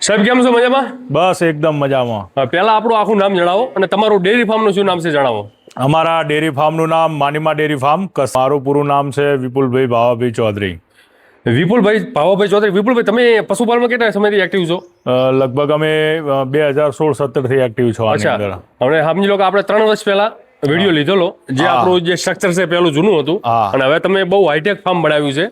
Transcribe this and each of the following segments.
સાહેબ કેમ છો? મજામાં? બસ એકદમ મજામાં. પહેલા આપણું આખું નામ જણાવો અને તમારું ડેરી ફાર્મનું શું નામ છે જણાવો. અમારા ડેરી ફાર્મનું નામ માનીમા ડેરી ફાર્મ. મારું પૂરું નામ છે વિપુલભાઈ ભાવાભાઈ ચૌધરી. વિપુલભાઈ ભાવાભાઈ ચૌધરી. વિપુલભાઈ, તમે પશુપાલનમાં કેટલા સમયથી એક્ટિવ છો? લગભગ અમે 2016-17 થી એક્ટિવ છો આની અંદર. હવે સમજી લો કે આપણે 3 વર્ષ પહેલા વિડીયો લીધેલો, જે આપણું જે સ્ટ્રક્ચર છે પેલું જૂનું હતું અને હવે તમે બહુ હાઈટેક ફાર્મ બનાવ્યું છે.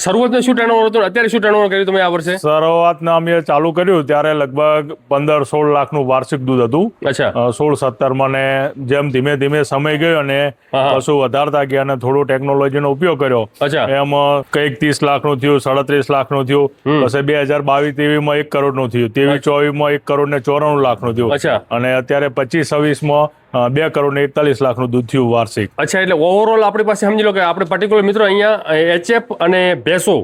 શરૂઆતમાં શું ટર્નઓવર હતું, અત્યારે શું ટર્નઓવર કર્યું તમે આ વર્ષે? શરૂઆતના અમે ચાલુ કર્યું ત્યારે લગભગ 15-16 લાખનું વાર્ષિક દૂધ હતું. અચ્છા. 16-17 ને જેમ ધીમે ધીમે સમય ગયો અને પશુ વધારતા ગયા અને થોડું ટેકનોલોજીનો ઉપયોગ કર્યો. અચ્છા. એમ કંઈક 30 લાખનું થયું, 37 લાખનું થયું, પછી 2022-23 1 કરોડનું થયું, 23-24 1 કરોડ ને 94 લાખનું થયું. અચ્છા. અને અત્યારે 25-26 2 કરોડ ને 41 લાખનું દૂધ થયું વાર્ષિક. અચ્છા, એટલે ઓવરઓલ આપણી પાસે સમજી લો કે આપણે પર્ટિક્યુલર મિત્રો અહીંયા એચએફ અને ભેંસો,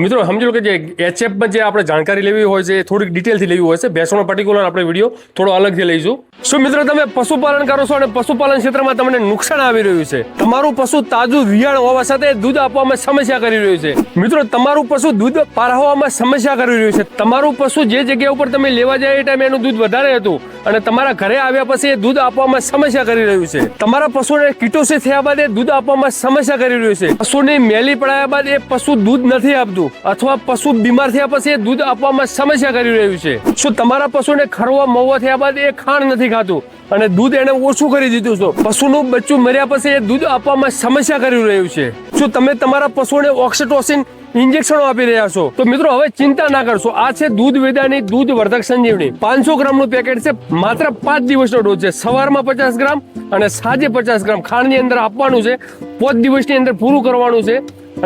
મિત્રો સમજી લો કે જે એચએફમાં જે આપણે જાણકારી લેવી હોય છે એ થોડીક ડિટેલથી લેવી હોય છે. ભેંસોનો પર્ટિક્યુલર આપણે વિડીયો થોડો અલગથી લઈશું. શું મિત્રો તમે પશુપાલન કરો છો અને પશુપાલન ક્ષેત્રમાં તમને નુકસાન આવી રહ્યું છે? તમારું પશુ તાજું વિયાણ હોવા સાથે દૂધ આપવામાં સમસ્યા કરી રહ્યું છે. મિત્રો, તમારું પશુ દૂધ પારવવામાં સમસ્યા કરી રહ્યું છે. તમારું પશુ જે જગ્યા ઉપર તમે લેવા જાય એ ટાઈમે એનું દૂધ વધારે હતું અને તમારા ઘરે આવ્યા પછી એ દૂધ આપવામાં સમસ્યા કરી રહ્યું છે. તમારા પશુને કીટોસિસ થયા બાદ એ દૂધ આપવામાં સમસ્યા કરી રહ્યું છે. પશુની મેલી પડાયા બાદ એ પશુ દૂધ નથી આપતું અથવા પશુ બીમાર થયા પછી એ દૂધ આપવામાં સમસ્યા કરી રહ્યું છે. શું તમારા પશુને ખરવા મવવા થયા બાદ એ ખાણ નથી ખાતું અને દૂધ એને ઓછું કરી દીધું છે? પશુનું બચ્ચું મર્યા પછી એ દૂધ આપવામાં સમસ્યા કરી રહ્યું છે. શું તમે તમારા પશુને ઓક્સિટોસિન ઇન્જેક્શનો આપી રહ્યા છો? તો મિત્રો હવે ચિંતા ના કરશો. આ છે દૂધ વેદાની દૂધ વર્ધક સંજીવની. 500 ગ્રામનું પેકેટ છે. માત્ર 5 દિવસનો ડોઝ છે. સવારમાં 50 ગ્રામ અને સાંજે 50 ગ્રામ ખાંડની અંદર આપવાનું છે. 5 દિવસની અંદર પૂરું કરવાનું છે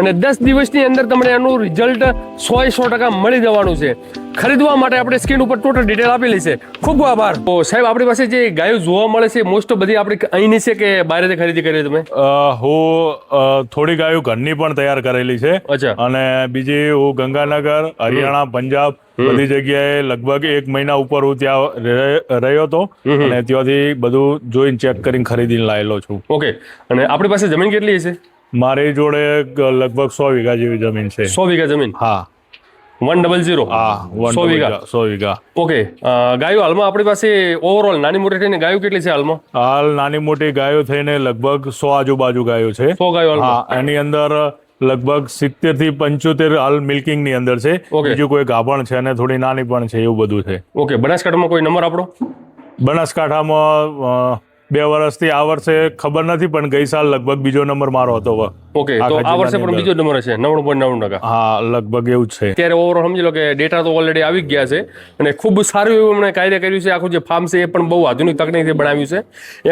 અને 10 દિવસની અંદર તમને એનું રિઝલ્ટ 100% મળી જવાનું છે. ખરીદવા માટે આપણે સ્ક્રીન ઉપર ટોટલ ડિટેલ આપેલી છે. ખૂબ આભાર. તો સાહેબ, આપણી પાસે જે ગાયો જોવા મળે છે મોસ્ટ બધી આપણી અહીંની છે કે બહારથી ખરીદી કરી તમે? હું થોડી ગાયો ઘરની પણ તૈયાર કરેલી છે. અચ્છા. અને બીજી હું ગંગાનગર, હરિયાણા, પંજાબ બધી જગ્યાએ લગભગ 1 મહિના ઉપર હું ત્યાં રહ્યો હતો અને ત્યાંથી બધું જોઈને ચેક કરીને ખરીદીને લાયેલો છું. ઓકે. અને આપણી પાસે જમીન કેટલી છે? મારી જોડે લગભગ 100 વીઘા જેવી જમીન છે. 100 વીઘા જમીન? હા. 100? હા, 100 વીઘા. 100 વીઘા. ઓકે. ગાયો હાલમાં આપણી પાસે ઓવરઓલ નાની મોટી થઈને ગાયો કેટલી છે હાલમાં? હાલ નાની મોટી ગાયો થઈને લગભગ 100 આજુબાજુ ગાયો છે. 100 ગાયો હાલમાં? હા. એની અંદર લગભગ 70 થી 75 હાલ મિલ્કિંગ ની અંદર છે. બીજું કોઈ ગાભણ છે અને થોડી નાની પણ છે, એવું બધું છે. ઓકે. બનાસકાંઠામાં કોઈ નંબર આપણો? બનાસકાંઠામાં 2 વર્ષથી આ વર્ષે ખબર નથી, પણ ગઈ સાલ લગભગ બીજો નંબર મારો હતો. ઓકે. તો આ વર્ષે પણ બીજો નંબર હશે? 99.99%? હા, લગભગ એવું જ છે. ત્યારે ઓવરઓલ સમજી લો કે ડેટા તો ઓલરેડી આવી ગયા છે અને ખૂબ સારું એવું એમણે કાર્ય કર્યું છે. આખું જે ફાર્મ છે એ પણ બહુ આધુનિક તકનીકથી બનાવ્યું છે.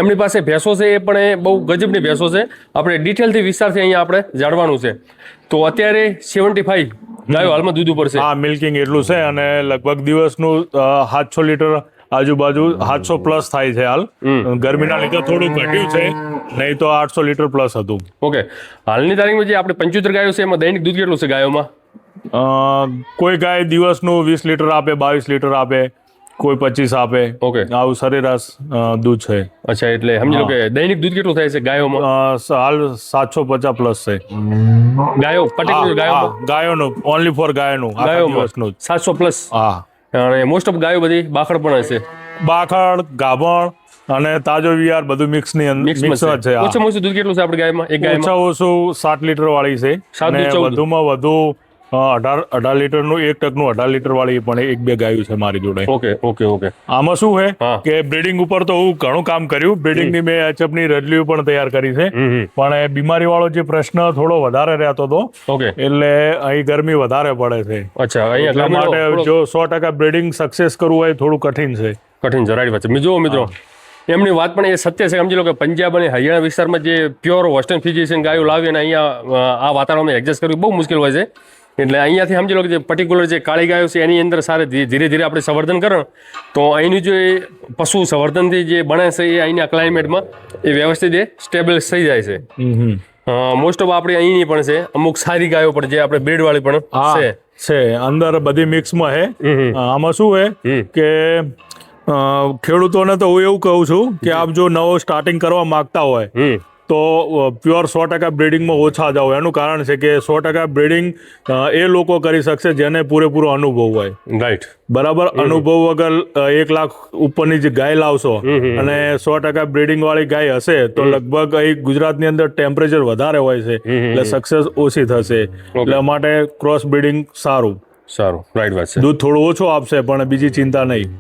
એમની પાસે ભેંસો છે એ પણ બહુ ગજબની ભેંસો છે. આપણે ડિટેલથી વિસ્તારથી અહીંયા આપણે જાણવાનું છે. તો અત્યારે 75 ગાયો હાલમાં દૂધ ઉપર છે. હા, મિલ્કિંગ એટલું છે અને લગભગ દિવસનું 700 લીટર આજુબાજુ 700 પ્લસ થાય છે. હાલ ગરમીના લીધે થોડું ઘટ્યું છે, નહીં તો 800 લીટર પ્લસ હતું. ઓકે. હાલની તારીખમાં જે આપણે 75 ગાયો છે એમાં દૈનિક દૂધ કેટલું છે ગાયોમાં? કોઈ ગાય દિવસનું 20 લીટર આપે, 22 લીટર આપે, કોઈ 25 આપે. ઓકે. આવું સરેરાશ દૂધ છે. અચ્છા, એટલે સમજી લો કે દૈનિક દૂધ કેટલું થાય છે ગાયોમાં? હાલ 750 પ્લસ છે. ગાયો પર્ટિક્યુલર ગાયોનું ઓનલી ફોર ગાયોનું ગાયોનું 700 પ્લસ. હા. અને મોસ્ટ ઓફ ગાયો બધી બાખડ પણ હશે? બાખડ, ગાભણ અને તાજો વિયાર બધું મિક્સ જ છે. ઓછામાં ઓછું દૂધ કેટલું છે આપણી ગાયમાં? એક ગાયમાં ઓછું 7 લીટર વાળી છે અને વધુમાં વધુ 18 લીટરનું 1 18 લીટર વાળી પણ 1-2 ગાયો છે મારી જોડે. Okay okay okay. આમાં શું છે કે બ્રીડિંગ ઉપર તો હું ઘણું કામ કર્યું. બ્રીડિંગ ની મેં એચએફની રડલીઓ પણ તૈયાર કરી છે, પણ બીમારી વાળો જે પ્રશ્ન થોડો વધારે રહેતો હતો, એટલે અહીં ગરમી વધારે પડે છે. અચ્છા. એટલા માટે જો 100% બ્રીડિંગ સક્સેસ કરવું હોય થોડું કઠિન છે. કઠિન જરાય વાત છે. જો મિત્રો, એમની વાત પણ એ સત્ય છે. સમજી લો કે પંજાબ અને હરિયાણા વિસ્તારમાં જે પ્યોર વેસ્ટર્ન ફિઝિશિયન ગાયો લાવી અને અહીંયા આ વાતાવરણમાં એડજસ્ટ કરવું બહુ મુશ્કેલ હોય છે. એટલે અહીંયાથી સમજી લો કે જે પર્ટિક્યુલર જે કાળી ગાયો છે એની અંદર સારે ધીરે ધીરે આપણે સંવર્ધન કરો તો અહીંનું જે પશુ સંવર્ધનથી જે બને છે એ અહીંના ક્લાઇમેટમાં એ વ્યવસ્થિત એ સ્ટેબલ થઈ જાય છે. મોસ્ટ ઓફ આપણે અહીંની પણ છે અમુક સારી ગાયો પણ જે આપણે બ્રીડ વાળી પણ છે અંદર બધી મિક્સમાં છે. આમાં શું છે કે ખેડૂતોને તો હું એવું કહું છું કે આપ જો નવો સ્ટાર્ટિંગ કરવા માંગતા હોય તો પ્યોર 100% બ્રીડિંગમાં ઓછા જાઓ. એનું કારણ છે કે 100% બ્રીડિંગ એ લોકો કરી શકશે જેને પૂરેપૂરો અનુભવ હોય. રાઈટ. બરાબર. અનુભવ વગર 1 લાખ ઉપરની જે ગાય લાવશો અને 100% બ્રીડિંગ વાળી ગાય હશે તો લગભગ અહીં ગુજરાતની અંદર ટેમ્પરેચર વધારે હોય છે એટલે સક્સેસ ઓછી થશે. એટલે માટે ક્રોસ બ્રીડિંગ સારું. રાઈટ વાત છે. દૂધ થોડું ઓછું આપશે પણ બીજી ચિંતા નહીં.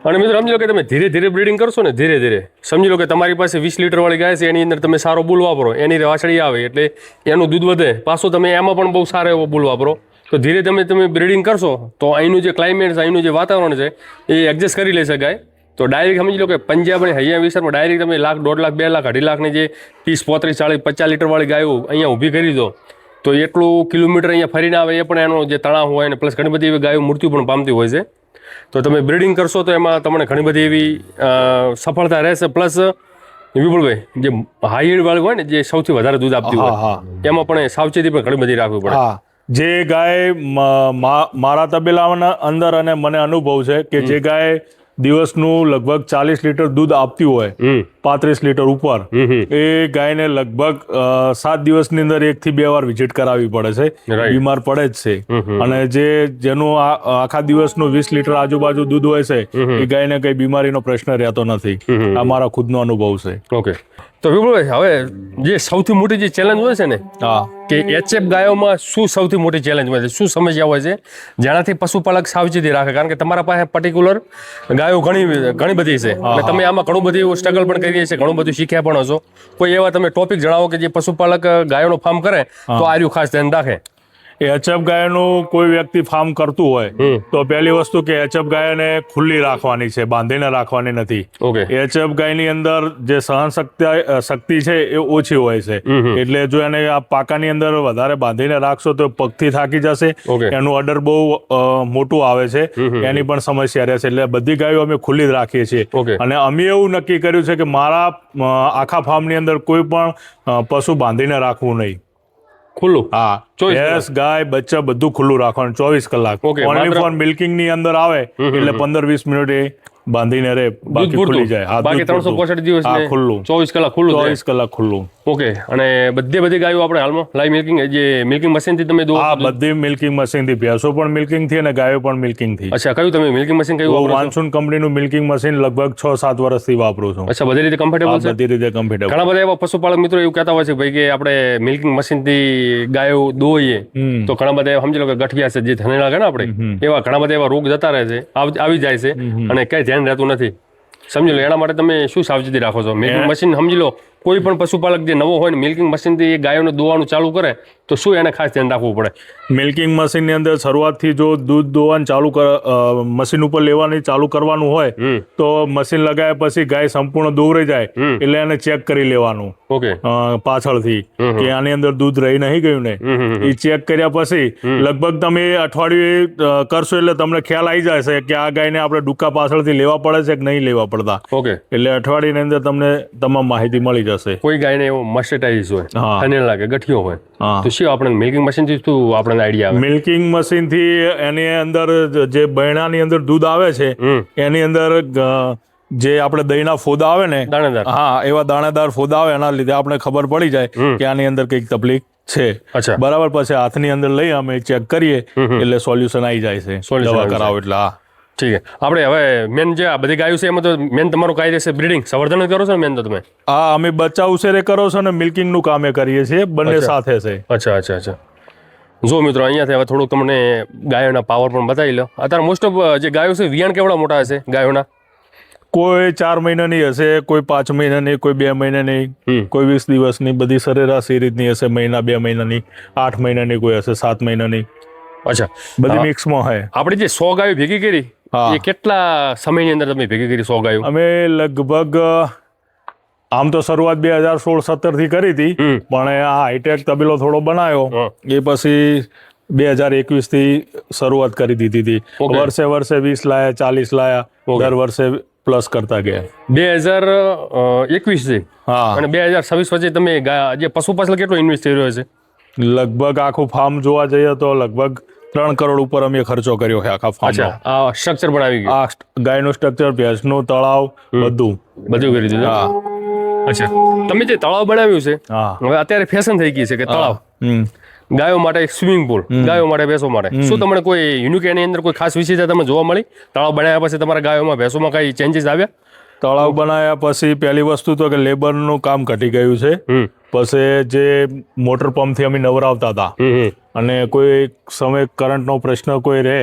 અને મિત્રો સમજી લો કે તમે ધીરે ધીરે બ્રીડિંગ કરશો ને, ધીરે ધીરે સમજી લો કે તમારી પાસે 20 લીટર વાળી ગાય છે, એની અંદર તમે સારો બુલ વાપરો, એની વાછડી આવે એટલે એનું દૂધ વધે, પાછું તમે એમાં પણ બહુ સારો એવો બુલ વાપરો, તો ધીરે તમે બ્રીડિંગ કરશો તો અહીંનું જે ક્લાઇમેટ છે, અહીંનું જે વાતાવરણ છે એ એડજસ્ટ કરી લેશે ગાય. તો ડાયરેક્ટ સમજી લો કે પંજાબ અને હૈયા વિસ્તારમાં ડાયરેક્ટ તમે 1 લાખ, 1.5 લાખ, 2 લાખ, 2.5 લાખની જે 30, 35, 40, 50 લીટર વાળી ગાયો અહીંયા ઊભી કરી દો તો એટલું કિલોમીટર અહીંયા ફરીને આવે એ પણ એનો જે તણાવ હોય અને પ્લસ ઘણી બધી એવી ગાયો મૃત્યુ પણ પામતી હોય છે. તો તમે બ્રીડિંગ કરશો તો એમાં તમને ઘણી બધી એવી સફળતા રહેશે. પ્લસ વિપુલભાઈ, જે હાઈ વાળું હોય ને, જે સૌથી વધારે દૂધ આપતી હોય એમાં પણ સાવચેતી પણ ઘણી બધી રાખવી પડે. જે ગાય મારા તબેલાના અંદર અને મને અનુભવ છે કે જે ગાય દિવસનું લગભગ 40 લીટર દૂધ આપતી હોય, 35 લીટર ઉપર, એ ગાયને લગભગ 7 દિવસની અંદર 1 થી 2 વાર વિઝિટ કરાવવી પડે છે. બીમાર પડે જ છે. અને જેનું આખા દિવસનું 20 લીટર આજુબાજુ દૂધ હોય છે એ ગાયને કઈ બીમારીનો પ્રશ્ન રહેતો નથી. આ મારા ખુદનો અનુભવ છે. ઓકે. તો વિપુલભાઈ, હવે જે સૌથી મોટી જે ચેલેન્જ હોય છે ને, કે HF ગાયોમાં શું સૌથી મોટી ચેલેન્જ હોય છે, શું સમસ્યા હોય છે જેનાથી પશુપાલક સાવચેતી રાખે? કારણ કે તમારા પાસે પર્ટિક્યુલર ગાયો ઘણી બધી છે અને તમે આમાં ઘણું બધું સ્ટ્રગલ પણ કરી છે, ઘણું બધું શીખ્યા પણ હશો. કોઈ એવા તમે ટોપિક જણાવો કે જે પશુપાલક ગાયોનો ફાર્મ કરે તો આર્યું ખાસ ધ્યાન રાખે. HF ગાયનું કોઈ વ્યક્તિ ફાર્મ કરતું હોય તો પહેલી વસ્તુ કે HF ગાયને ખુલ્લી રાખવાની છે, બાંધીને રાખવાની નથી. HF ગાયની અંદર જે સહન શક્તિ છે એ ઓછી હોય છે, એટલે જો એને આ પાકાની અંદર વધારે બાંધીને રાખશો તો પગથી થાકી જશે, એનું અડર બહુ મોટું આવે છે, એની પણ સમસ્યા રહેશે. એટલે બધી ગાયો અમે ખુલ્લી જ રાખીએ છીએ. અને અમે એવું નક્કી કર્યું છે કે મારા આખા ફાર્મની અંદર કોઈ પણ પશુ બાંધીને રાખવું નહીં. ખુલ્લું? હા. ભેંસ, ગાય, બચ્ચા બધું ખુલ્લું રાખવાનું 24 કલાક. ઓનલી ફોર મિલ્કિંગ ની અંદર આવે એટલે 15-20 મિનિટ બાંધીને રે, બાકી ખુલી જાય. બાકી 365 દિવસ ખુલ્લું, 24 કલાક ખુલ્લું, 24 કલાક ખુલ્લું. ઓકે. અને બધી ગાયો આપણે હાલમાં લાઈવ મિલ્કિંગ, જે મિલ્કિંગ મશીન થી તમે દો? હા, બધી મિલ્કિંગ મશીન થી. ભેંસો પણ મિલ્કિંગ થી અને ગાયો પણ મિલ્કિંગ થી. અચ્છા, કયું તમે મિલ્કિંગ મશીન કયું વાપરો છો? વાન્સુન કંપનીનું મિલ્કિંગ મશીન લગભગ 6-7 વર્ષથી વાપરું છું. અચ્છા, બધી રીતે કમ્ફર્ટેબલ છે? બધી રીતે કમ્ફર્ટેબલ. ઘણા બધા એવા પશુપાલક મિત્રો એવું કહેતા હોય છે ભાઈ કે આપણે મિલ્કિંગ મશીન થી ગાયો દોઈએ તો ઘણા બધા સમજી લો કે ગઠિયા છે, જે ધનેલા છે ને આપણે, એવા ઘણા બધા એવા રોગ જતા રહે છે, આવી જાય છે અને કઈ ધ્યાન રહેતું નથી. સમજી લો, એના માટે તમે શું સાવચેતી રાખો છો? મિલ્કિંગ મશીન સમજી લો કોઈ પણ પશુપાલક જે નવો હોય ને મિલ્કિંગ મશીનથી એ ગાયોને દોવાનું ચાલુ કરે તો શું એને ખાસ ધ્યાન રાખવું પડે? મિલ્કિંગ મશીનની અંદર શરૂઆતથી જો દૂધ દોવાનું મશીન ઉપર લેવાની ચાલુ કરવાનું હોય તો મશીન લગાવ્યા પછી ગાય સંપૂર્ણ દોરાઈ જાય એટલે એને ચેક કરી લેવાનું પાછળથી કે આની અંદર દૂધ રહી નહીં ગયું ને. એ ચેક કર્યા પછી લગભગ તમે અઠવાડિયે કરશો એટલે તમને ખ્યાલ આવી જશે કે આ ગાયને આપણે ડુક્કા પાછળથી લેવા પડે છે કે નહીં લેવા પડતા. એટલે અઠવાડિયાની અંદર તમને તમામ માહિતી મળી જશે. કોઈ ગાયને એવો મસ્ટેટાઇઝ હોય, થનેલ લાગે, ગઠિયો હોય તો શું આપણે મિલ્કિંગ મશીન થી શું આપણને આઈડિયા આવે? મિલ્કિંગ મશીન થી એની અંદર જે બૈણાની અંદર દૂધ આવે છે એની અંદર જે આપણે દહીંના ફોદા આવે ને, દાણેદાર, હા, એવા દાણેદાર ફોદા આવે, એના લીધે આપણે ખબર પડી જાય કે આની અંદર કઈક તકલીફ છે. બરાબર. પછી હાથની અંદર લઈ અમે ચેક કરીએ એટલે સોલ્યુશન આવી જાય છે. દવા કરાવો એટલે. હા, ઠીક છે. આપણે હવે મેન જે આ બધી ગાયો છે એમાં તો મેન તમારું કાંઈ રહેશે બ્રીડિંગ, સંવર્ધન કરો છો ને મેન તો તમે? હા, અમે બચ્ચા ઉછેરે કરો છો ને મિલ્કિંગ નું કામે કરીએ છીએ, બંને સાથે છે. અચ્છા. જો મિત્રો, અહીંયાથી હવે થોડુંક તમને ગાયોના પાવર પણ બતાવી લો. અત્યારે મોસ્ટ ઓફ જે ગાયો છે વિયાણ કેવડા મોટા હશે ગાયોના? કોઈ 4 મહિનાની હશે, કોઈ 5 મહિનાની, કોઈ 2 મહિનાની, કોઈ 20 દિવસની, બધી સરેરાશ એ રીતની હશે. મહિના 2 મહિનાની, 8 મહિનાની કોઈ હશે, 7 મહિનાની. અચ્છા, બધી મિક્સમાં હોય. આપણે જે 100 ગાયો ભેગી કરી એ કેટલા સમયની અંદર તમે ભેગી કરી 100 ગાયો? અમે લગભગ આમ તો શરૂઆત 2016-17 થી કરી હતી, પણ આ હાઈટેક તબેલો થોડો બનાવ્યો એ પછી 2021 થી શરૂઆત કરી દીધી હતી. વર્ષે 20 લાયા, 40 લાયા, દર વર્ષે પ્લસ કરતા ગયા. 2021 થી અને 2026 વચ્ચે તમે જે પશુ પાછળ કેટલો ઇન્વેસ્ટ થઈ રહ્યો છે? લગભગ આખું ફાર્મ જોવા જઈએ તો લગભગ 3 કરોડ ઉપર અમે ખર્ચો કર્યો છે આખા ફાર્મનો. આ સ્ટ્રક્ચર બનાવી ગયું, આ ગાયનું સ્ટ્રક્ચર, ભેંસનું તળાવ, બધું કરી દીધું. અચ્છા, તમે જે તળાવ બનાવ્યું છે, હા. હવે અત્યારે ફેશન થઈ ગઈ છે કે તળાવ ગાયો માટે એક સ્વિમિંગ પુલ, ગાયો માટે ભેંસો માટે, શું તમને કોઈ યુનિક એની અંદર કોઈ ખાસ વિશેષતા તમને જોવા મળી? તળાવ બનાવ્યા પછી તમારા ગાયોમાં ભેંસોમાં કઈ ચેન્જીસ આવ્યા? તળાવ બનાવ્યા પછી પહેલી વસ્તુ તો કે લેબરનું કામ ઘટી ગયું છે. પછી જે મોટર પંપથી અમે નવરાવતા હતા અને કોઈ સમય કરંટનો પ્રશ્ન કોઈ રહે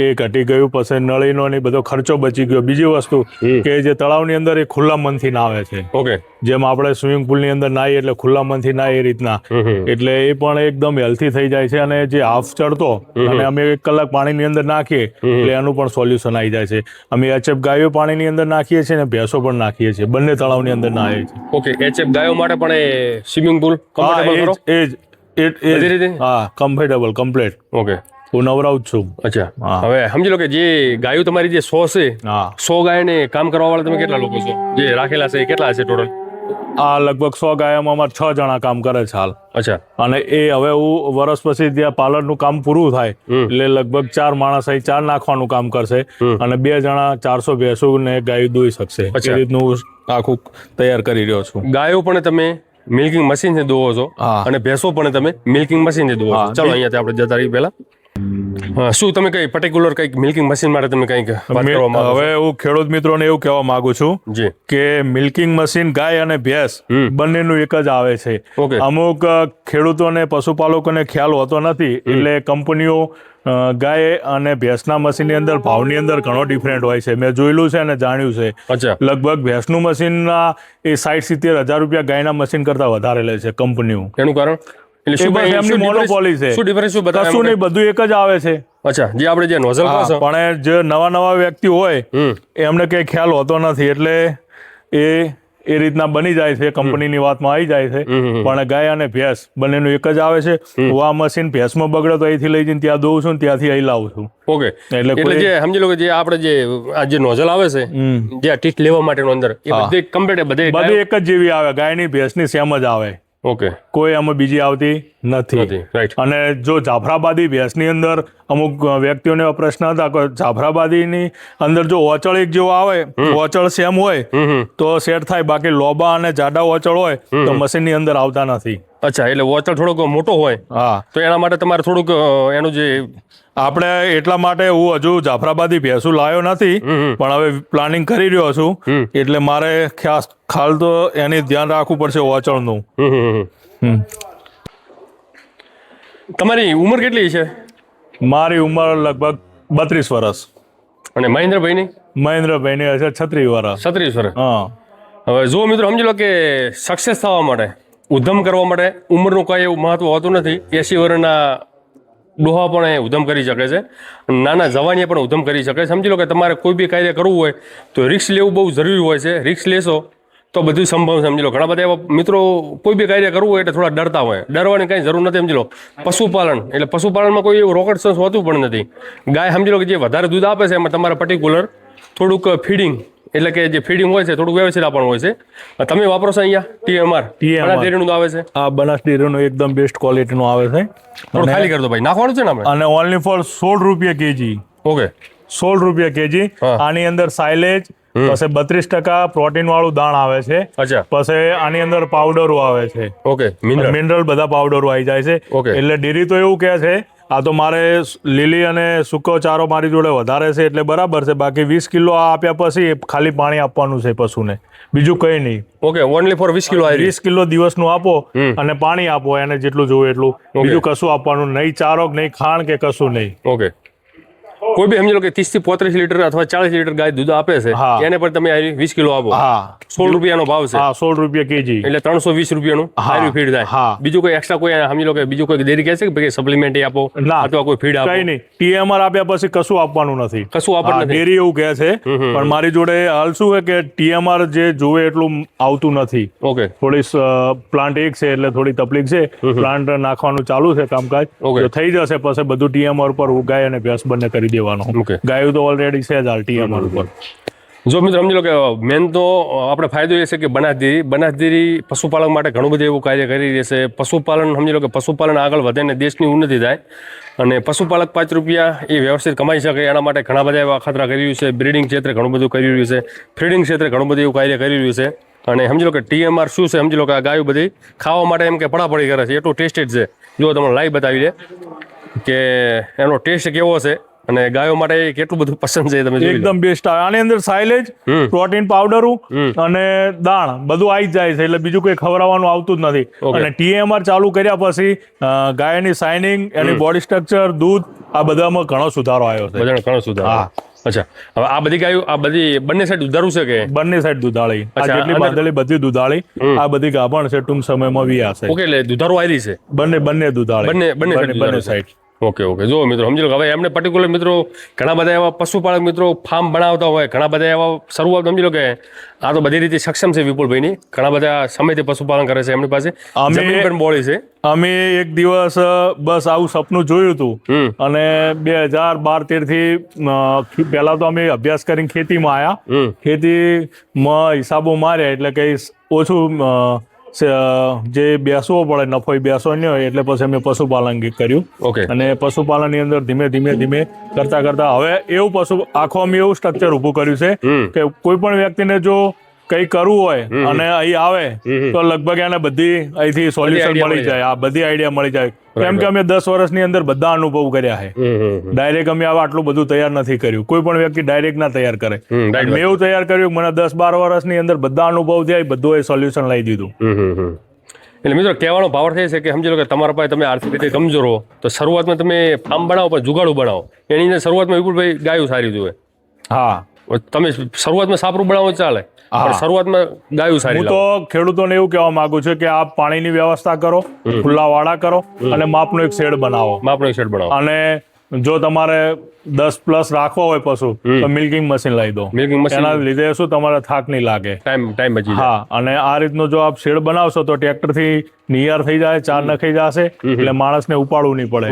એ ઘટી ગયું. પછી નળીનો ને બધો ખર્ચો બચી ગયો. બીજી વસ્તુ કે જે તળાવની અંદર એ ખુલ્લા મનથી નાવે છે. ઓકે, જેમ આપણે સ્વિમિંગ પુલની અંદર નાહીએ એટલે ખુલ્લા મનથી નાહીએ એ રીતના, એટલે એ પણ એકદમ હેલ્થી થઈ જાય છે. અને જે હાફ ચડતો અને અમે 1 કલાક પાણીની અંદર નાખીએ એટલે એનું પણ સોલ્યુશન આવી જાય છે. અમે HF ગાયો પાણીની અંદર નાખીએ છીએ અને ભેંસો પણ નાખીએ છીએ, બંને તળાવની અંદર નાહીએ છીએ. ઓકે, HF ગાયો માટે પણ એ સ્વિમિંગ પુલ કમ્ફર્ટેબલ કરો? હા, કમ્ફર્ટેબલ કમ્પ્લીટ. ઓકે, હું નવરાવું જ છું. અચ્છા, હવે સમજી લો કે જે ગાયો તમારી જે 100 છે, હા, 100 ગાયને કામ કરવા વાળા તમે કેટલા લોકો છો જે રાખેલા છે? કેટલા હશે ટોટલ? આ લગભગ 100 ગાયોમાં અમારે 6 જણા કામ કરે છે હાલ. અચ્છા, અને એ હવે હું વર્ષ પછી ત્યાં પાર્લરનું કામ પૂરું થાય એટલે લગભગ 4 માણસ અહીં 4 નાખવાનું કામ કરશે અને 2 જણા 400 ભેંસો ને ગાયો દોઈ શકશે. એ રીતનું આખું તૈયાર કરી રહ્યો છું. ગાયો પણ તમે મિલ્કિંગ મશીન થી દોવો છો અને ભેંસો પણ તમે મિલ્કિંગ મશીન થી દોવો છો. ચલો અહીંયાથી આપણે જતા રહી પહેલા. શું તમે કઈ પર્ટિક્યુલર કઈક મિલ્કિંગ મશીન માટે તમે કઈક વાત કરવા માંગો? હવે હું ખેડૂત મિત્રોને એવું કહેવા માંગુ છું જી કે મિલ્કિંગ મશીન ગાય અને ભેંસ બંનેનું એક જ આવે છે. અમુક ખેડૂતોને પશુપાલકોને ખ્યાલ હોતો નથી એટલે કંપનીઓ ગાય અને ભેંસના મશીનની અંદર ભાવની અંદર ઘણો ડિફરન્ટ હોય છે. મેં જોયેલું છે અને જાણ્યું છે. અચ્છા, લગભગ ભેંસનું મશીનના એ 60-70 હજાર રૂપિયા ગાયના મશીન કરતા વધારે લે છે કંપનીઓ. એનું કારણ એટલે શું ભાઈ એમની મોનોપોલી છે. શું ડિફરન્સ શું બતાવે? કશું નહીં, બધું એક જ આવે છે. અચ્છા, જે આપણે જે નોઝલ કહો છો, પણ જે નવા વ્યક્તિ હોય એમને કઈ ખ્યાલ હોતો નથી એટલે એ રીતના બની જાય છે, કંપનીની વાતમાં આવી જાય છે. પણ ગાય અને ભેંસ બંનેનું એક જ આવે છે. હું આ મશીન ભેંસમાં બગડે તો અહીંથી લઈ જઈને ત્યાં દઉં છું, ત્યાંથી અહીં લાવું છું. ઓકે, એટલે જે સમજી લો કે જે આપણે જે આ જે નોઝલ આવે છે જે ટીટ લેવા માટેનો અંદર એ બધી કમ્પ્લીટ બધી એક જ જેવી આવે, ગાયની ભેંસની સેમ જ આવે. ઓકે, કોઈ આમાં બીજી આવતી નથી. અને જો જાફરાબાદી ભેંસની અંદર અમુક વ્યક્તિઓને પ્રશ્ન હતા કે જાફરાબાદીની અંદર જો ઓચળ એક જેવો આવે, ઓચળ સેમ હોય તો સેટ થાય, બાકી લોબા અને જાડા ઓચળ હોય તો મશીનની અંદર આવતા નથી. અચ્છા, એટલે ઓચળ થોડોક મોટો હોય, હા, તો એના માટે તમારે થોડુંક એનું જે આપણે એટલા માટે હું હજુ જાફરાબાદી ભેંસું લાવ્યો નથી પણ હવે પ્લાનિંગ કરી રહ્યો છું. એટલે મારે ખાસ તો એની ધ્યાન રાખવું પડશે ઓચળનું. તમારી ઉંમર કેટલી છે? મારી ઉંમર લગભગ 32 વર્ષ. અને મહેન્દ્રભાઈની? મહેન્દ્રભાઈની હશે 36 વર્ષ. 36 વર્ષ. હા. હવે જો મિત્રો સમજી લો કે સક્સેસ થવા માટે, ઉદ્યમ કરવા માટે ઉંમરનું કઈ એવું મહત્વ હોતું નથી. 80 વર્ષના ડોહા પણ એ ઉદ્યમ કરી શકે છે, નાના જવાનીએ પણ ઉદ્યમ કરી શકે છે. સમજી લો કે તમારે કોઈ બી કાર્ય કરવું હોય તો રિસ્ક લેવું બહુ જરૂરી હોય છે. રિસ્ક લેશો તો બધું સંભવ. સમજી લો ઘણા બધા એવા મિત્રો કોઈ બી કાર્ય કરવું હોય એટલે થોડા ડરતા હોય. ડરવાની કંઈ જરૂર નથી. સમજી લો પશુપાલન એટલે પશુપાલનમાં કોઈ એવું રોકેટ સાયન્સ હોતું પણ નથી. ગાય સમજી લો કે જે વધારે દૂધ આપે છે એમાં તમારે પર્ટિક્યુલર થોડુંક ફીડિંગ એટલે કે જે ફીડિંગ હોય છે થોડુંક વ્યવસ્થિત આપવાનું હોય છે. તમે વાપરો છો અહીંયા TMR બનાસ ડેરીનું આવે છે? આ બનાસ ડેરીનું એકદમ બેસ્ટ ક્વોલિટીનું આવે છે. થોડું ખાલી કરતો ભાઈ, નાખવાનું છે ને આપણે. અને ઓનલી ફોર 16 રૂપિયા કેજી. ઓકે, 16 રૂપિયા કેજી. આની અંદર સાયલેજ પછી 32% પ્રોટીન વાળું દાણ આવે છે. અચ્છા, પછી આની અંદર પાવડરો આવે છે. ઓકે, મિનરલ બધા પાવડરો આવી જાય છે. એટલે ડેરી તો એવું કહે છે આ તો મારે લીલી અને સૂકો ચારો મારી જોડે વધારે છે એટલે બરાબર છે, બાકી 20 કિલો આપ્યા પછી ખાલી પાણી આપવાનું છે પશુને, બીજું કઈ નહીં. Okay, only for 20 kilo 20 kilo દિવસનું આપો અને પાણી આપો એને જેટલું જોવે એટલું, બીજું કશું આપવાનું નહીં, ચારો નહીં, ખાણ કે કશું નહીં. ઓકે, કોઈ બી સમજી લો કે 30 થી 35 લીટર અથવા 40 લીટર ગાય દૂધ આપે છે એને પણ તમે 20 કિલો આપો. 16 રૂપિયાનો ભાવ છે. 16 રૂપિયા કેજી એટલે 320 રૂપિયાનું આયુ ફીડ થાય. બીજું કોઈ એક્સ્ટ્રા કોઈ સમજી લો કે બીજું કોઈ ડેરી કહે છે કે સપ્લિમેન્ટ આપો અથવા કોઈ ફીડ આપો? કઈ નહીં, TMR આપ્યા પછી કશું આપવાનું નથી. કશું આપવાનું નથી, ડેરી એવું કહે છે. પણ મારી જોડે હાલ શું છે કે TMR જે જોવે એટલું આવતું નથી. ઓકે, થોડી પ્લાન્ટ એક છે એટલે થોડી તકલીફ છે. પ્લાન્ટ નાખવાનું ચાલુ છે કામકાજ, થઈ જશે પછી બધું TMR પર ગાય અને ભેંસ બંને કરી દેવાનું. ગાયો તો ઓલરેડી છે જ હાલ TMR ઉપર. જો મિત્રો સમજી લો કે મેન તો આપણે ફાયદો એ છે કે બનાસ ડેરી પશુપાલન માટે ઘણું બધું એવું કાર્ય કરી રહી છે. પશુપાલન સમજી લો કે પશુપાલન આગળ વધે ને દેશની ઉન્નતિ થાય અને પશુપાલક 5 રૂપિયા એ વ્યવસ્થિત કમાઈ શકે એના માટે ઘણા બધા એવા અખતરા કરી રહ્યું છે. બ્રીડિંગ ક્ષેત્રે ઘણું બધું કરી રહ્યું છે, ફીડિંગ ક્ષેત્રે ઘણું બધું એવું કાર્ય કરી રહ્યું છે. અને સમજી લો કે TMR શું છે, સમજી લો કે આ ગાયો બધી ખાવા માટે એમ કે પડાપડી કરે છે, એટલું ટેસ્ટેડ છે. જો તમને લાઈવ બતાવી દે કે એનો ટેસ્ટ કેવો છે અને ગાયો માટે કેટલું બધું પસંદ છે. તમે એકદમ બેસ્ટ આવે. આની અંદર સાઇલેજ, પ્રોટીન પાવડર અને દાણ બધું આવી જ જાય છે, એટલે બીજું કોઈ ખવડાવવાનું આવતું જ નથી. અને TMR ચાલુ કર્યા પછી ગાયની શાઇનિંગ, એની બોડી સ્ટ્રક્ચર, દૂધ આ બધામાં ઘણો સુધારો આવ્યો છે. ઘણો સુધારો. અચ્છા, હવે આ બધી ગાયો આ બધી બંને સાઈડ દુધારું છે કે? બંને સાઈડ દુધાળી. આ જેટલી બાંધેલી બધી દુધાળી, આ બધી ગાભણ છે, ટૂંક સમયમાં વિયાશે. ઓકે, એટલે દુધારું આવી છે બંને દુધાળી, બંને સાઈડ. ઓકે. જો મિત્રો સમજી લો હવે એમને પર્ટિક્યુલર મિત્રો ઘણા બધા એવા પશુપાલક મિત્રો ફાર્મ બનાવતા હોય, ઘણા બધા એવા શરૂઆત સમજી લો કે આ તો બધી રીતે સક્ષમ છે વિપુલભાઈની, ઘણા બધા સમયથી પશુપાલન કરે છે, એમની પાસે જમીન પણ બોળી છે. અમે એક દિવસ બસ આવું સપનું જોયું હતું અને 2012-13 થી પહેલા તો અમે અભ્યાસ કરીને ખેતીમાં આવ્યા. ખેતીમાં હિસાબો માર્યા એટલે કઈ ઓછું જે બેસવો પડે, નફો બેસવો નહીં હોય, એટલે પછી અમે પશુપાલન કર્યું. અને પશુપાલન ની અંદર ધીમે કરતા હવે એવું આખો અમે એવું સ્ટ્રક્ચર ઉભું કર્યું છે કે કોઈ પણ વ્યક્તિને જો કઈ કરવું હોય અને અહીં આવે તો લગભગ એને બધી અહીંથી સોલ્યુશન મળી જાય, આ બધી આઈડિયા મળી જાય. કેમ કે અમે 10 વર્ષની અંદર બધા અનુભવ કર્યા છે. ડાયરેક્ટ અમે આટલું બધું તૈયાર નથી કર્યું. કોઈ પણ વ્યક્તિ ડાયરેક્ટ ના તૈયાર કરે. મેં એવું તૈયાર કર્યું, મને 10-12 વર્ષની અંદર બધા અનુભવ થયા, બધું એ સોલ્યુશન લઈ દીધું. એટલે મિત્રો કહેવાનો ભાવ થાય છે કે સમજી લો કે તમારા પાસે તમે આર્થિક રીતે કમજોર હો તો શરૂઆતમાં તમે ફાર્મ બનાવો પણ જુગાડું બનાવો. એની અંદર શરૂઆતમાં વિપુલભાઈ ગાયું સારી જોઈએ. હા, તમે શરૂઆતમાં સાપરું બનાવો ચાલે, પણ શરૂઆતમાં ગાયું સારી. હું તો ખેડૂતોને એવું કહેવા માંગુ છું કે આપ પાણીની વ્યવસ્થા કરો, ખુલ્લા વાડા કરો અને માપનો એક શેડ બનાવો. અને જો તમારે 10+ રાખવો હોય પશુ તો મિલ્કિંગ મશીન લઈ દો. એના લીધે શું તમારે થાક નહીં લાગે, ટાઈમ બચી જાય. હા, અને આ રીતનો જો આપ શેડ બનાવશો તો ટ્રેક્ટર થી નિયર થઈ જાય, ચાર નખાઈ જશે, એટલે માણસને ઉપાડવું નહીં પડે.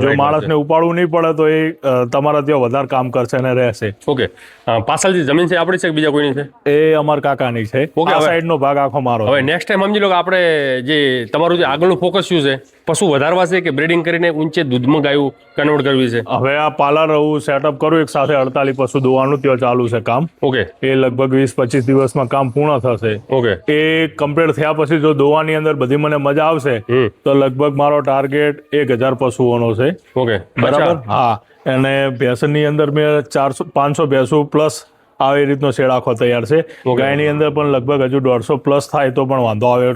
જો માણસને ઉપાડવું નહીં પડે તો એ તમારા ત્યાં વધારે કામ કરશે અને રહેશે. ઓકે, પાછળ જે જમીન છે આપણી છે કે બીજા કોઈની છે? એ અમારા કાકાની છે. આ સાઈડ નો ભાગ આખો મારો. હવે નેક્સ્ટ ટાઈમ સમજી લો કે આપણે જે તમારું જે આગળનું ફોકસ શું છે, પશુ વધારવા છે કે બ્રીડિંગ કરીને ઊંચે દૂધમાં ગાયું કન્વર્ટ કરવી છે? હવે આ પાર્લર હું સેટઅપ કરું, એક સાથે 48 પશુ દોવાનું ત્યાં ચાલુ છે કામ. ઓકે, એ લગભગ 20-25 દિવસમાં કામ પૂર્ણ થશે. ઓકે, એ કમ્પ્લીટ થયા પછી જો દોવાની અંદર બધી મને મજા આવશે તો લગભગ મારો ટાર્ગેટ 1000 પશુઓનો છે. ઓકે, બરાબર. હા, અને ભેંસની અંદર મેં 400-500 ભેંસુ પ્લસ આવી રીતનો શેડ આખો તૈયાર છે. ગાયની અંદર પણ લગભગ હજુ 150+ થાય તો પણ વાંધો આવે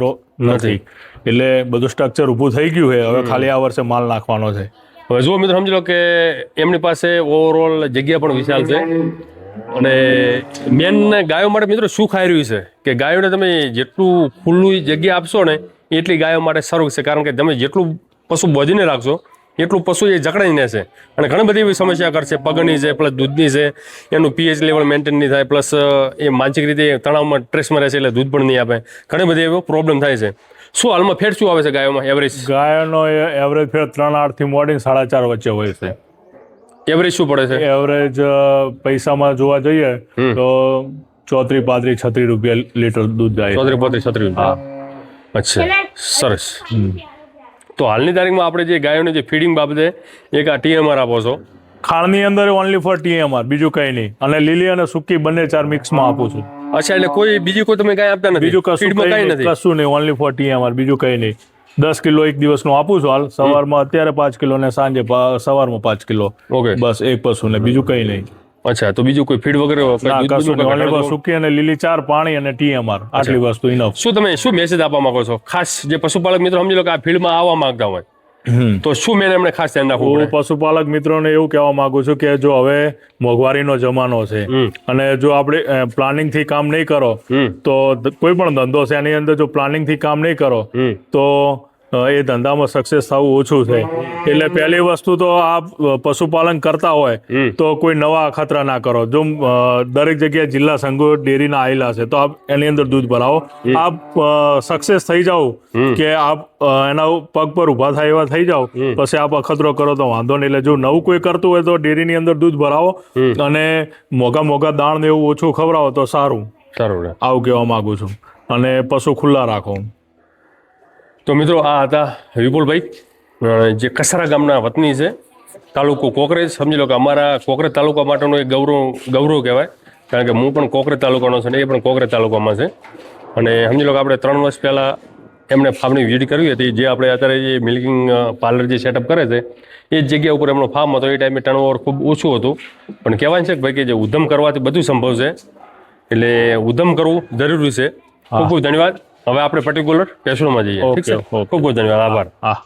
નથી. એટલે બધું સ્ટ્રક્ચર ઊભું થઈ ગયું છે. હવે ખાલી આ વર્ષે માલ નાખવાનો છે. હવે જુઓ મિત્રો સમજી લો કે એમની પાસે ઓવરઓલ જગ્યા પણ વિશાળ છે. અને મેન ગાયો માટે મિત્રો શું ખાઈ રહ્યું છે કે ગાયોને તમે જેટલું ખુલ્લું જગ્યા આપશો ને એટલી ગાયો માટે સારું છે. કારણ કે તમે જેટલું પશુ બોધીને રાખશો એટલું પશુ એ જકડાઈને છે અને ઘણી બધી એવી સમસ્યા કરશે. પગની છે, પ્લસ દૂધની છે, એનું pH લેવલ મેન્ટેન નહીં થાય, પ્લસ એ માનસિક રીતે તણાવમાં સ્ટ્રેસમાં રહેશે એટલે દૂધ પણ નહીં આપે. ઘણી બધી એવો પ્રોબ્લેમ થાય છે. શું હાલમાં ફેટ શું આવે છે ગાયોમાં એવરેજ? ગાયોનો એવરેજ ફેટ 3-8 થી મોડીને 4.5 વચ્ચે હોય છે. એવરેજ શું પડે છે? એવરેજ પૈસામાં જોવા જઈએ તો 34-36 રૂપિયા લીટર દૂધ જાય. 34-36 રૂપિયા. અચ્છા, સરસ. તો હાલની તારીખમાં આપણે જે ગાયોને જે ફીડિંગ બાબતે એક આ TMR આપો છો? ખાણની અંદર ઓનલી ફોર TMR, બીજું કંઈ નહીં. અને લીલી અને સૂકી બંને 4 મિક્સમાં આપું છું. અચ્છા, એટલે કોઈ બીજી કોઈ તમે ગાય આપતા નથી? બીજું કશું નહીં, ઓનલી ફોર TMR, બીજું કંઈ નહીં. 10 કિલો એક દિવસનું આપું છું હાલ. સવારમાં અત્યારે 5 કિલો ને સાંજે સવારમાં 5 કિલો. ઓકે, બસ એક પશુને, બીજું કંઈ નહીં. અચ્છા, તો બીજું કોઈ ફીડ વગેરે? સૂકી અને લીલી 4, પાણી અને TMR, આટલી વસ્તુ ઇનફ. શું તમે શું મેસેજ આપવા માંગો છો ખાસ જે પશુપાલક મિત્રો સમજી લો કે આ ફીલ્ડમાં આવવા માંગતા હોય તો શું મેં એમને ખાસ ધ્યાન રાખવું? હું પશુપાલક મિત્રોને એવું કહેવા માંગુ છું કે જો હવે મોંઘવારીનો જમાનો છે અને જો આપણે પ્લાનિંગ થી કામ નહીં કરો તો કોઈ પણ ધંધો છે એની અંદર જો પ્લાનિંગ થી કામ નહીં કરો તો એ ધંધામાં સક્સેસ થવું ઓછું છે. એટલે પહેલી વસ્તુ તો આપ પશુપાલન કરતા હોય તો કોઈ નવા અખતરા ના કરો. જો દરેક જગ્યાએ જિલ્લા સંઘો ડેરીના આવેલા છે તો આપ એની અંદર દૂધ ભરાવો. આપ સક્સેસ થઈ જાઓ કે આપ એના પગ પર ઉભા થાય એવા થઈ જાઓ, પછી આપ અખતરો કરો તો વાંધો નહીં. એટલે જો નવું કોઈ કરતું હોય તો ડેરીની અંદર દૂધ ભરાવો અને મોંઘા દાણ ને એવું ઓછું ખવડાવો તો સારું. આવું કહેવા માંગુ છું. અને પશુ ખુલ્લા રાખો. તો મિત્રો આ હતા વિપુલભાઈ જે કસારા ગામના વતની છે, તાલુકો કોકરેજ. સમજી લો કે અમારા કોકરેજ તાલુકા માટેનું એક ગૌરવ કહેવાય, કારણ કે હું પણ કોકરેજ તાલુકાનો છું ને એ પણ કોકરેજ તાલુકામાં છે. અને સમજી લો કે આપણે 3 વર્ષ પહેલાં એમણે ફાર્મની વિઝિટ કરવી હતી. જે આપણે અત્યારે જે મિલ્કિંગ પાર્લર જે સેટઅપ કરે છે એ જ જગ્યા ઉપર એમનો ફાર્મ હતો. એ ટાઈમે ટર્નઓવર ખૂબ ઓછું હતું, પણ કહેવાય છે કે ભાઈ કે જે ઉદ્યમ કરવાથી બધું સંભવ છે, એટલે ઉદ્યમ કરવું જરૂરી છે. ખૂબ ખૂબ ધન્યવાદ. હવે આપણે પર્ટિક્યુલર પેશોમાં જઈએ. ઠીક છે, ખૂબ ખૂબ ધન્યવાદ, આભાર. હા.